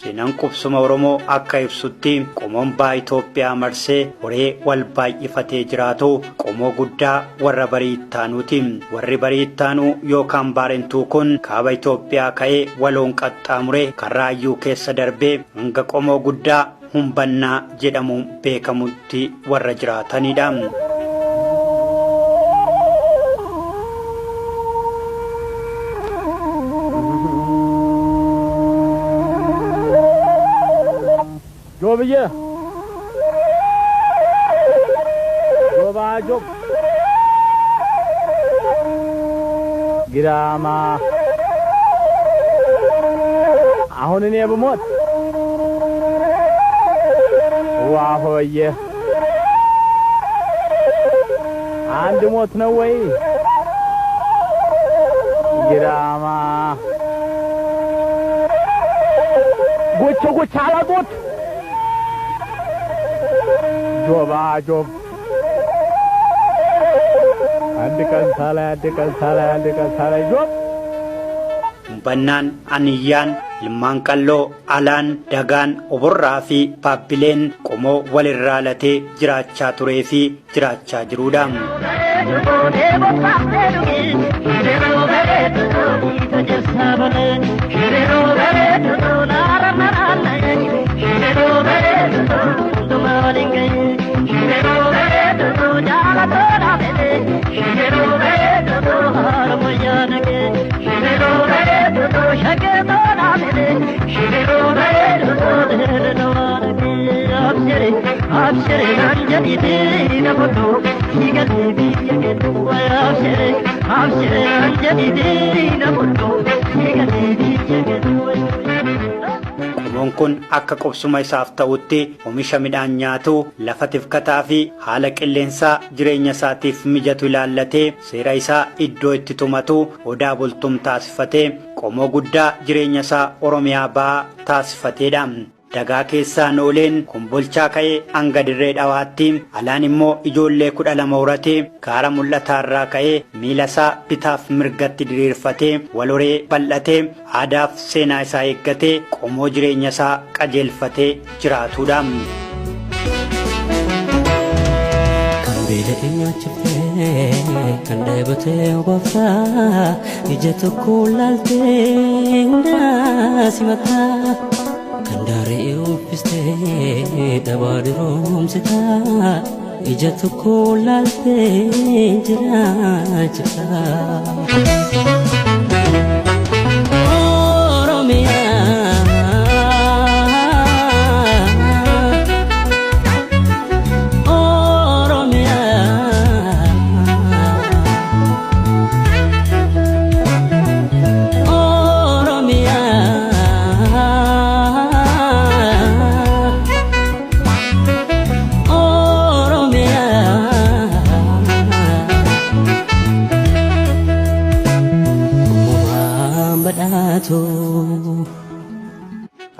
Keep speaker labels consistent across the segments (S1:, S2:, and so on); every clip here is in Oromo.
S1: Seenaan qubsuma Oromoo akka ibsutti qomoon baa Itoophiyaa marsee horee wal baay'ifatee jiraatu qomoo guddaa warra barii ittaanuuti. Warri barii ittaanuu yookaan baarentuu kun kaaba Itoophiyaa ka'ee waloon qaxxaamure karraayyuu keessa darbee hanga qomoo guddaa Humbannaa jedhamuun beekamutti warra jiraatanidha.
S2: Jobiye Joba Job Girama አሁን እኔ ብሞት ዋሆየ አንድ ሞት ነው ወይ ግራማ ጎች አላጦት ጆባ ጆብ አንድ ቀን ሳላይ ጆብ
S1: Humbannaan Aniyyaan ilmaan qalloo alaan dagaan oborraa fi paappileen qomoo walirraa latee jiraachaa turee fi jiraachaa jiruudha. Qomoon kun akka qubsuma isaaf ta'utti oomisha midhaan nyaatu lafa tifkataa fi haala qilleensaa jireenya isaatiif mijatu ilaallatee seera isaa iddoo itti tumatu odaa bultum taasifatee qomoo guddaa jireenya isaa Oromiyaa ba'aa taasifateedha. Dagaa keessaa nooleen kumbolchaa ka'ee hanga dirree dhawaatti alaan immoo ijoollee 12 horatee gaara mul'ataarraa ka'ee miila isaa bitaaf mirgatti diriirfatee waloree bal'atee aadaaf seenaa isaa eeggatee qomoo jireenya isaa qajeelfatee jiraatudha.
S3: Kan dheebotee gooftaa ija tokko laaltee hundaa simataa kan daaree uffistee dhabaa diroomsitaa ija tokko laaltee jiraachisaa.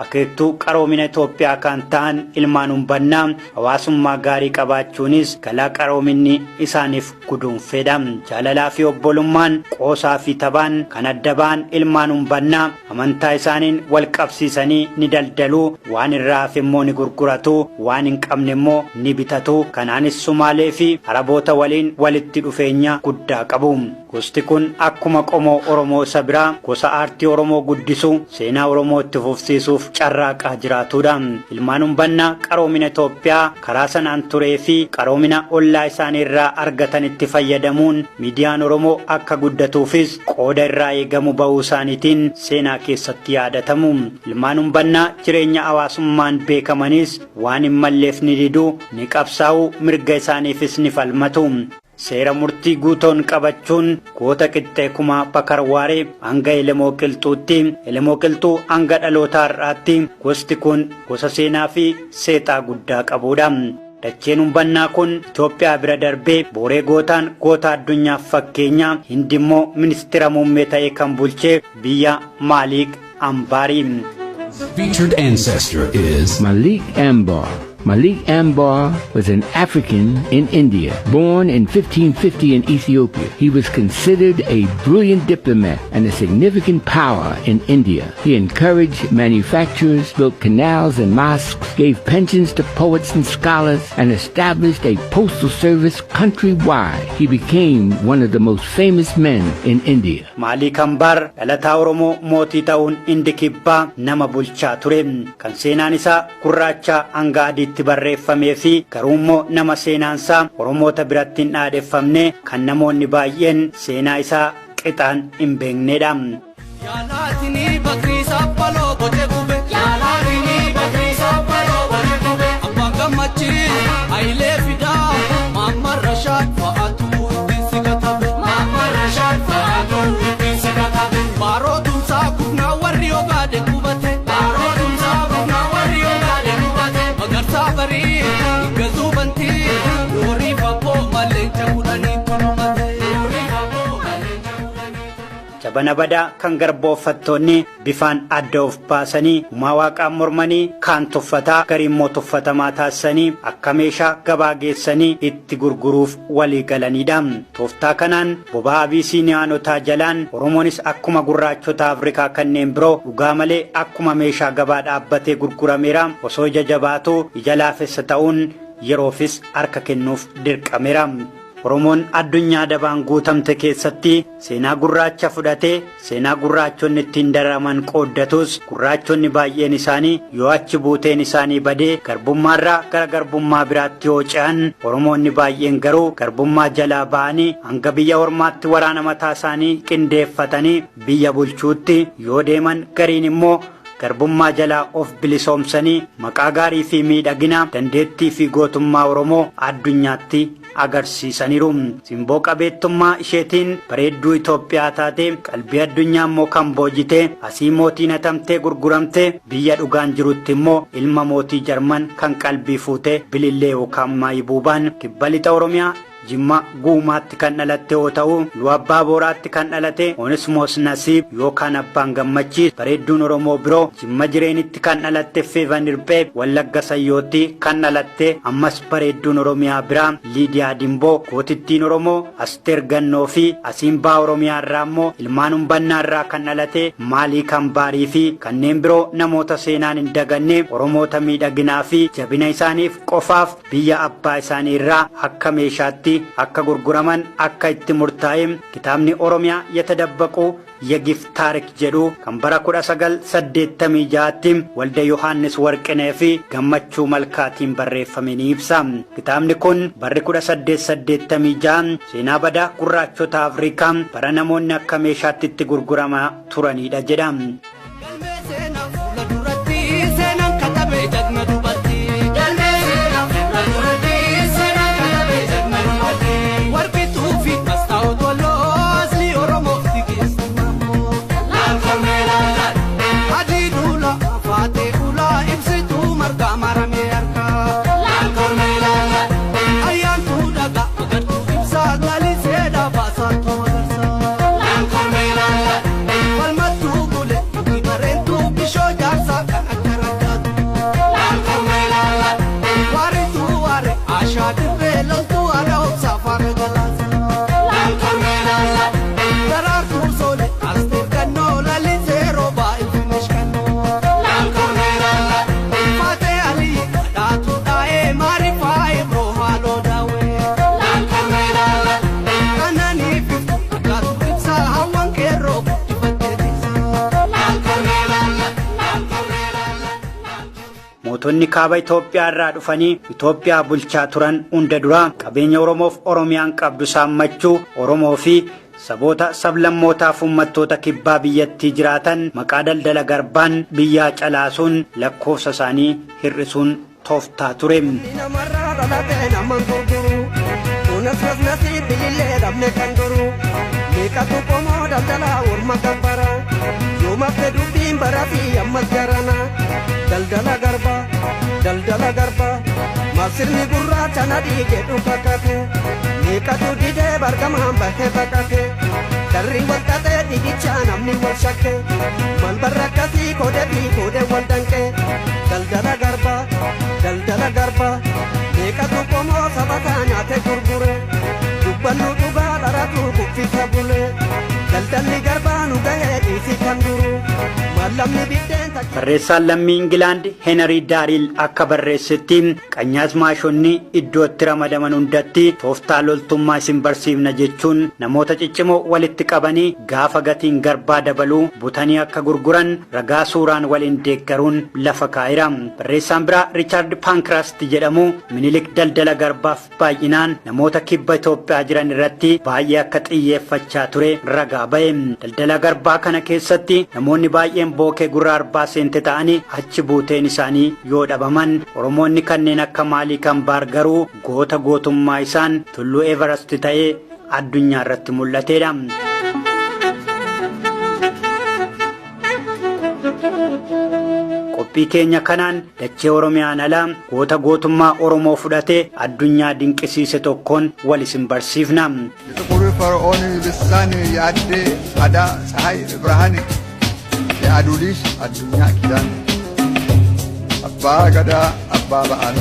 S1: Akeektuu qaroomina Itoophiyaa kan ta'an ilmaan Humbannaa hawaasummaa gaarii qabaachuunis galaa qaroominni isaaniif guduunfeedha. Jaalalaa fi obbolummaan qoosaa fi tabaan kan adda ba'an ilmaan Humbannaa amantaa isaaniin wal qabsiisanii ni daldaluu, waan irraa hafe immoo ni gurguratu, waan hin qabne immoo ni bitatu. Kanaanis Sumaalee fi Araboota waliin walitti dhufeenya guddaa qabu. Gosti kun akkuma qomoo Oromoo isa biraa gosa aartii Oromoo guddisu seenaa Oromoo itti fufsiisuuf carraaqaa jiraatudha. Ilmaan Humbannaa qaroomina Itoophiyaa karaa sanaan turee fi qaroomina ollaa isaanii irraa argatanitti fayyadamuun miidiyaan Oromoo akka guddatuufis qooda irraa eegamu ba'uu isaaniitiin seenaa keessatti yaadatamu. Ilmaan Humbannaa jireenya hawaasummaan beekamanis waan hin malleef ni didu, ni qabsaa'u, mirga isaaniifis ni falmatu. Seera murtii guutoon qabachuun goota qixxee Kumaa Bakarwaaree hanga Elemoo Qilxuutti, Elemoo Qilxuu hanga dhaloota har'aatti gosti kun gosa seenaa fi seexaa guddaa qabudha. Dacheen Humbannaa kun Itoophiyaa bira darbee booree gootaan goota addunyaaf fakkeenya, Hindi immoo ministeera muummee ta'ee kan bulchee biyya Malik Ambaari.
S4: Featured ancestor is Malik Ambar. Malik Ambar was an African in India. Born in 1550 in Ethiopia, he was considered a brilliant diplomat and a significant power in India. He encouraged manufacturers, built canals and mosques, gave pensions to poets and scholars, and established a postal service countrywide. He became one of the most famous men in India.
S1: Malik Ambar dhalataa Oromoo mootii ta'uun indi kibbaa nama bulchaa ture. Kan seenaan isaa gurraacha hanga adiitti barreeffamee fi garuummoo nama seenaansaa Oromoota biratti hin dhaadheffamne kan namoonni baay'een seenaa isaa qixaan hin beeknedha. Yaalaatinii bakriisa baloo gote gube. Yaalaatinii bakriisa baloo gote gube. Abbaan gammachii Hayilee Fidaa Maamman Rashaad fa'aatu ittiin si katabe. Maamman Rashaad fa'aatu ittiin si katabe. Baaroo tumsaa kufnaa warri ogaade qubate. Baaroo tumsaa kufnaa warri ogaade qubate. Magarsaa barii gazuu bantii loorii faboo malee jabudhanii tulumate. Jabana badaa kan garboofattoonni bifaan adda of baasanii uumaa waaqaan mormanii kaan tuffataa garii immoo tuffatamaa taasisanii akka meeshaa gabaa geessanii itti gurguruuf walii galanidha. Tooftaa kanaan boba'aa Abisiiniyaanotaa jalaan Oromoonis akkuma gurraachota Afrikaa kanneen biroo dhugaa malee akkuma meeshaa gabaa dhaabbatee gurgurameera. Osoo ija jabaatu ija laafessa ta'uun yeroofis harka kennuuf dirqameera. Oromoon addunyaa dabaan guutamte keessatti seenaa gurraacha fudhatee seenaa gurraachonni ittiin dararaman qooddatus gurraachonni baay'een isaanii yoo achi buuteen isaanii badee garbummaarraa gara garbummaa biraatti yoo ce'an Oromoonni baay'een garuu garbummaa jalaa ba'anii hanga biyya ormaatti waraana mataa isaanii qindeeffatanii biyya bulchuutti yoo deeman gariin immoo garbummaa jalaa of bilisoomsanii maqaa gaarii fi miidhagina dandeettii fi gootummaa Oromoo addunyaatti agarsiisaniiru. Simboo qabeettummaa isheetiin bareedduu Itoophiyaa taate qalbii addunyaa immoo kan boojite asii mootiin hatamtee gurguramte biyya dhugaan jirutti immoo ilma mootii Jarman kan qalbii fuute Bilillee yookaan Maayibuubaan kibba lixa Oromiyaa Jimma guumaatti kan dhalatte yoo ta'u Lu Abbaa Booraatti kan dhalate Onesmoos Nasiib yookaan Abbaan Gammachiis bareedduun Oromoo biroo Jimma Jireenitti kan dhalatte Feevan Irpee Wallagga Sayyootti kan dhalatte ammas bareedduun Oromiyaa biraa Liidiyaa Dimboo gootittiin Oromoo Asteer Gannoo fi Asiimbaa Oromiyaa irraa immoo ilmaan Umbannaa irraa kan dhalate Maalik Ambaarii fi kanneen biroo namoota seenaan hin daganne Oromoota miidhaginaa fi jabina isaaniif qofaaf biyya abbaa isaanii irraa akka meeshaatti akka gurguraman akka itti murtaa'e kitaabni Oromiyaa yatadabbaqu የግፍ ታሪክ jedhu kan bara 1986tti walda Yohaannis Warqinee fi Gammachuu Malkaatiin barreeffame ni ibsa. Kitaabni kun bara 1886 seenaa badaa gurraachota Afrikaa bara namoonni akka meeshaatti itti gurguramaa turanidha jedha. Mootonni kaaba Itoophiyaa irraa dhufanii Itoophiyaa bulchaa turan hunda dura qabeenya Oromoof Oromiyaan qabdu saammachuu Oromoo fi saboota sablammootaaf uummattoota kibbaa biyyattii jiraatan maqaa daldala garbaan biyyaa calaasuun lakkoofsa isaanii hir'isuun tooftaa ture.
S5: Daldala garba masirni gurraacha nadii jedhu kakate meeqatu didee bargamaan bahee baqate darri wal xaxee dhigicha namni wal shakke mal barrakkasii koodee fi koodee wal danqee daldala garba Daldalli garbaanu gahee dhiisi kan duru mallamni biddeen takka.
S1: Barreessaan lammii Ingilaand Heenarii Daariil akka barreessetti qanyaasmaashonni iddootti ramadaman hundatti tooftaa loltummaa isin barsiifna jechuun namoota ciccimoo walitti qabanii gaafa gatiin garbaa dabaluu butanii akka gurguran ragaa suuraan waliin deeggaruun lafa kaa'eera. Barreessaan biraa Riichaard Paankirast jedhamu Minilik daldala garbaaf baay'inaan namoota kibba Itoophiyaa jiran irratti baay'ee akka xiyyeeffachaa ture ragaa ba'e. Daldala garbaa kana keessatti namoonni baay'een bookee gurra arbaa seente ta'anii achi buuteen isaanii yoo dhabaman Oromoonni kanneen akka Maaliik Ambaar garuu goota gootummaa isaan tulluu Everest ta'ee addunyaa irratti mul'ateedha. Qophii keenya kanaan dachee Oromiyaan alaa goota gootummaa Oromoo fudhatee addunyaa dinqisiise tokkoon wal isin barsiifna.
S6: የጥቁሩ ፈርዖን ልሳን የአዴ አዳ ፀሐይ ብርሃን የአዱሊስ አዱኛ ኪዳን አባ ገዳ አባ በዓል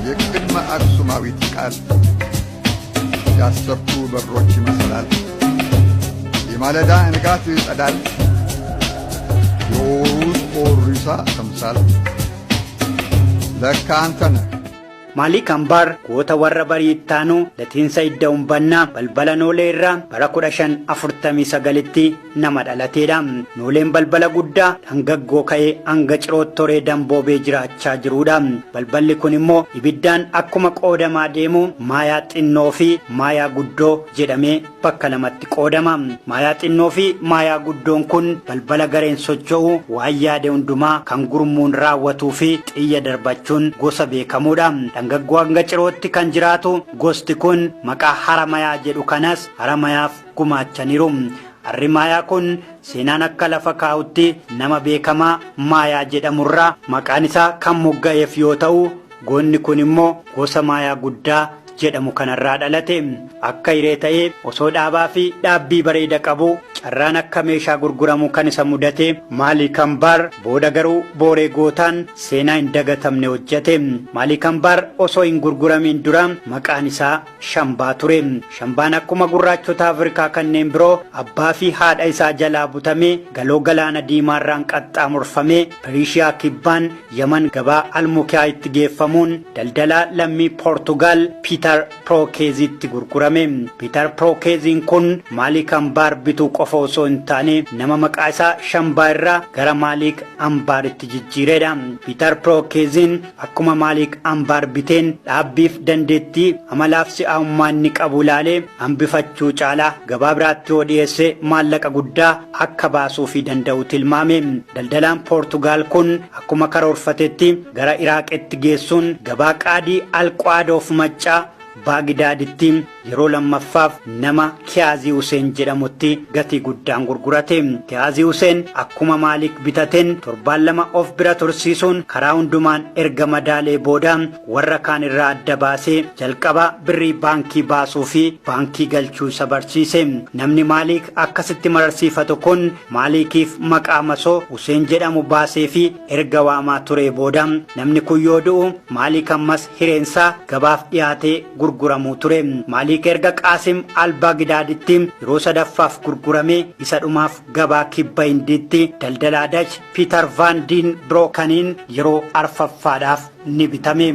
S6: የቅድመ አክሱማዊት ቃል ያሰርቱ በሮች ይመስላል የማለዳ ንጋት ጸዳል የወሩስ ኦሪሳ ተምሳል ለካ አንተ ነህ።
S1: Maaliik Ambaar goota warra bariittaanu latiinsa idda umbannaa balbala noolee irraa bara 1549tti nama dhalateedha. Nooleen balbala guddaa hangaggoo ka'ee hanga Cirootoree damboobee jiraachaa jiruudha. Balballi kun immoo ibiddaan akkuma qoodamaa deemu maayaa xinnoo fi maayaa guddoo jedhamee bakka lamatti qoodama. Maayaa xinnoo fi maayaa guddoon kun balbala gareen socho'u waan yaade hundumaa kan gurmuun raawwatuu fi xiyya darbachuun gosa beekamuudha. Hangaggoo hanga Cirootti kan jiraatu gosti kun maqaa Haramayaa jedhu kanas Haramayaaf gumaachaniiru. Harri maayaa kun seenaan akka lafa kaa'utti nama beekamaa maayaa jedhamurraa maqaan isaa kan mogga'eef yoo ta'u goonni kun immoo gosa maayaa guddaa jedhamu kanarraa dhalate. Akka hiree ta'ee osoo dhaabaa fi dhaabbii bareeda qabu carraan akka meeshaa gurguramu kan isa mudate. Maaliik Ambaar booda garuu booree gootaan seenaa hin dagatamne hojjete. Maaliik Ambaar osoo hin gurguramin dura maqaan isaa Shambaa ture. Shambaan akkuma gurraachota Afrikaa kanneen biroo abbaa fi haadha isaa jalaa butame galoo galaana diimaarraan qaxxaamurfame Piriishiyaa kibbaan Yaman gabaa Almukiyaa itti geeffamuun daldalaa lammii Poortugaal Piiter Prookeeziitti gurgurame. Piiter Prookeeziin kun Maaliik Ambaar bituu qofa osoo hin taane nama maqaa isaa Shambaa irraa gara Maaliik Ambaaritti jijjiireedha. Piiter Prookeeziin akkuma Maaliik Ambaar biteen dhaabbiif dandeettii amalaaf si'aawummaa inni qabu ilaalee hambifachuu caalaa gabaa biraatti yoo dhiyeesse maallaqa guddaa akka baasuu fi danda'u tilmaame. Daldalaan Poortugaal kun akkuma karoorfatetti gara Iraaqitti geessuun gabaa qaadii Alqaadoof maccaa Baagidaaditti yeroo lammaffaaf nama Kiyaazii Huseen jedhamutti gatii guddaan gurgurate. Kiyaazii Huseen akkuma Maaliik bitateen torbaan lama of bira tursiisuun karaa hundumaan erga madaalee booda warra kaan irraa adda baasee jalqaba birrii baankii baasuu fi baankii galchuu isa barsiise. Namni Maaliik akkasitti mararsiifatu kun Maaliikiif maqaa masoo Huseen jedhamu baasee fi erga waamaa ture booda namni kun yoo du'u Maaliik ammas hireensaa gabaaf dhiyaatee gurguramuu ture. Maaliik erga Qaasim Albaagidaaditti yeroo sadaffaaf gurgurame isa dhumaaf gabaa kibba Hindiitti daldalaa Dach Piiter Van Den Broekaniin yeroo arfaffaadhaaf ni bitame.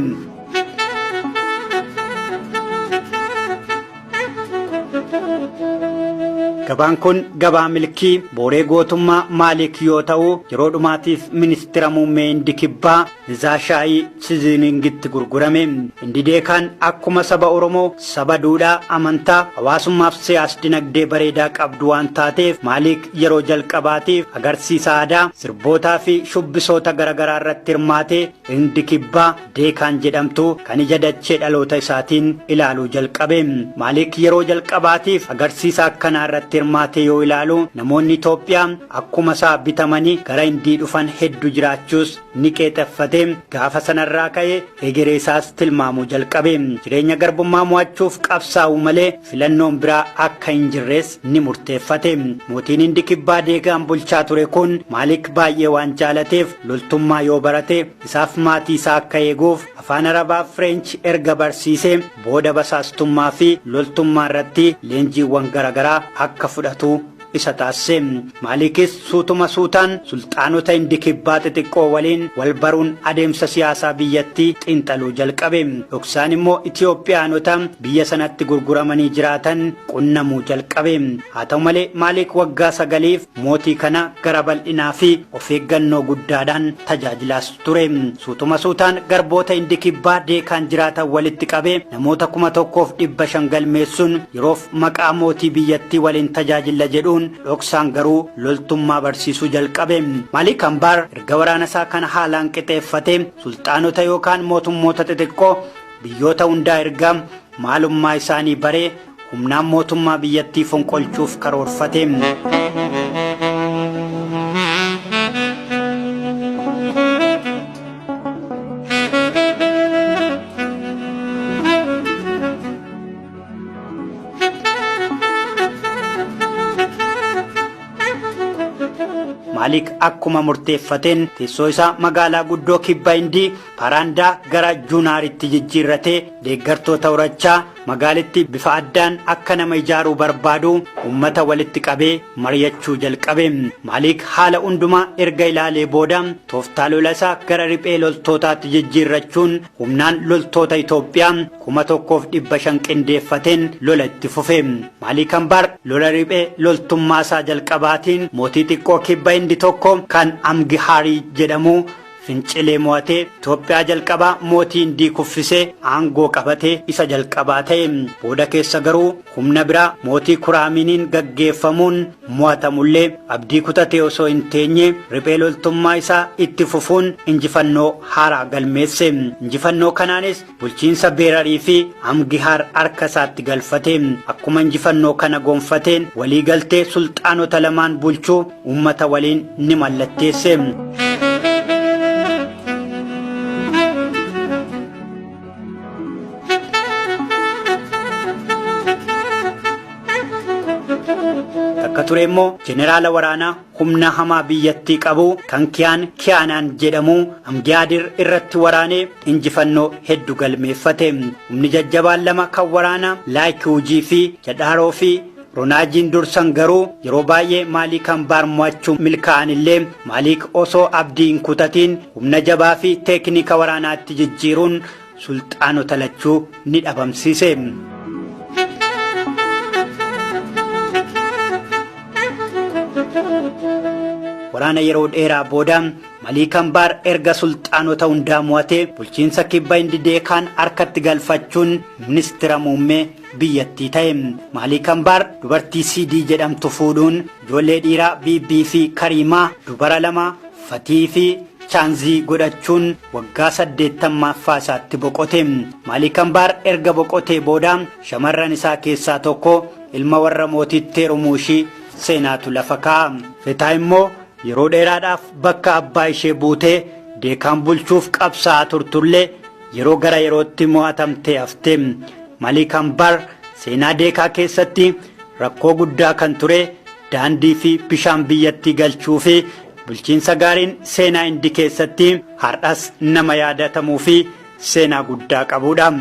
S1: Gabaan kun gabaa milkii booree gootummaa Maaliik yoo ta'u yeroo dhumaatiif ministeera muummee Hindii kibbaa Nizaashaayii Chiziningitti gurgurame. Hindideekaan akkuma saba Oromoo saba duudhaa amantaa hawaasummaaf siyaas dinagdee bareedaa qabdu waan taateef Maaliik yeroo jalqabaatiif agarsiisa aadaa sirbootaa fi shubbisoota garaagaraa irratti hirmaatee Hindii kibbaa Deekaan jedhamtu kan ija dachee dhaloota isaatiin ilaaluu jalqabe. Maaliik yeroo jalqabaatiif agarsiisa akkanaa irratti hirmaatee yoo ilaalu namoonni Itoophiyaa akkuma isaa bitamanii gara Hindii dhufan hedduu jiraachuus ni qeexeffate. Gaafa sanarraa ka'ee egeree isaas tilmaamuu jalqabe. Jireenya garbummaa mo'achuuf qabsaa'u malee filannoon biraa akka hin jirres ni murteeffate. Mootiin Hindii kibbaa Deegaan bulchaa ture kun Maaliik baay'ee waan jaalateef loltummaa yoo barate isaaf maatii isaa akka eeguuf afaan Arabaa French erga barsiisee booda basaastummaa fi loltummaa irratti leenjiiwwan garaagaraa akka fudhatu isa taasise. Maalikis suutuma suutaan sulxaanota Hindii kibbaa xixiqqoo waliin wal baruun adeemsa siyaasaa biyyattii xiinxaluu jalqabe. Dhoksaan immoo Itiyoophiyaanota biyya sanatti gurguramanii jiraatan qunnamuu jalqabe. Haa ta'u malee Maalik waggaa 9f mootii kana gara bal'inaa fi of eeggannoo guddaadhaan tajaajilaas ture. Suutuma suutaan garboota Hindii kibbaa deekaan jiraatan walitti qabe namoota 1500 galmeessuun yeroof maqaa mootii biyyattii waliin tajaajila jedhuun dhoksaan garuu loltummaa barsiisuu jalqabe. Maalik Ambaar erga waraana isaa kana haalaan qixeeffate sulxaanota yookaan mootummoota xixiqqoo biyyoota hundaa erga maalummaa isaanii baree humnaan mootummaa biyyattii fonqolchuuf karoorfate. Maalik akkuma murteeffateen teessoo isaa magaalaa guddoo kibba Hindii Paraandaa gara Juunaaritti jijjiirratee deeggartoota horachaa magaalitti bifa addaan akka nama ijaaruu barbaadu ummata walitti qabee mari'achuu jalqabe. Maalik haala hundumaa erga ilaalee booda tooftaa lola isaa gara riphee loltootaatti jijjiirrachuun humnaan loltoota Itoophiyaa 1500 qindeeffateen lola itti fufe. Maalik Ambaar lola riphee loltummaa isaa jalqabaatiin mootii xiqqoo kibba Hindii tokko kan Amgihaarii jedhamu fincilee mo'atee Itoophiyaa jalqabaa mootii Hindii kuffisee aangoo qabatee isa jalqabaa ta'e. Booda keessa garuu humna biraa mootii Kuraaminiin gaggeeffamuun mo'atamullee abdii kutatee osoo hin teenye riphee loltummaa isaa itti fufuun injifannoo haaraa galmeesse. Injifannoo kanaanis bulchiinsa Beerarii fi Amgihaar harka isaatti galfate. Akkuma injifannoo kana gonfateen walii galtee sulxaanota lamaan bulchuu ummata waliin ni mallatteesse. Takka ture immoo jeneraala waraanaa humna hamaa biyyattii qabu kan Kiyaanaan jedhamu Amgiyaadir irratti waraanee injifannoo hedduu galmeeffate. Humni jajjabaan lama kan waraanaa Laayikuujii fi Jadhaaroo fi Roonajiin dursan garuu yeroo baay'ee Maalik Ambaar mo'achuu milkaa'anillee Maalik osoo abdii hin kutatiin humna jabaa fi teeknika waraanaatti jijjiiruun sulxaanota lachuu ni dhabamsiise. Waraana yeroo dheeraa booda Maalik Ambaar erga sulxaanota hundaa mo'atee bulchiinsa kibba Hindii deekaan harkatti galfachuun ministeera muummee biyyattii ta'e. Maalik Ambaar dubartii Sidii jedhamtu fuudhuun ijoollee dhiiraa Biibii fi Kariimaa dubara lama Fatii fi Chaanzii godhachuun waggaa 80ffaa isaatti boqote. Maalik Ambaar erga boqotee booda shamarran isaa keessaa tokko ilma warra mootitti Rumuushii seenaatu lafa kaa'a. Fetaa immoo yeroo dheeraadhaaf bakka abbaa ishee buutee deekaan bulchuuf qabsaa'aa turtullee yeroo gara yerootti mo'atamtee hafte. Maalik Ambaar seenaa deekaa keessatti rakkoo guddaa kan ture daandii fi bishaan biyyattii galchuu fi bulchiinsa gaariin seenaa Hindii keessatti har'as nama yaadatamuu fi seenaa guddaa qabudha.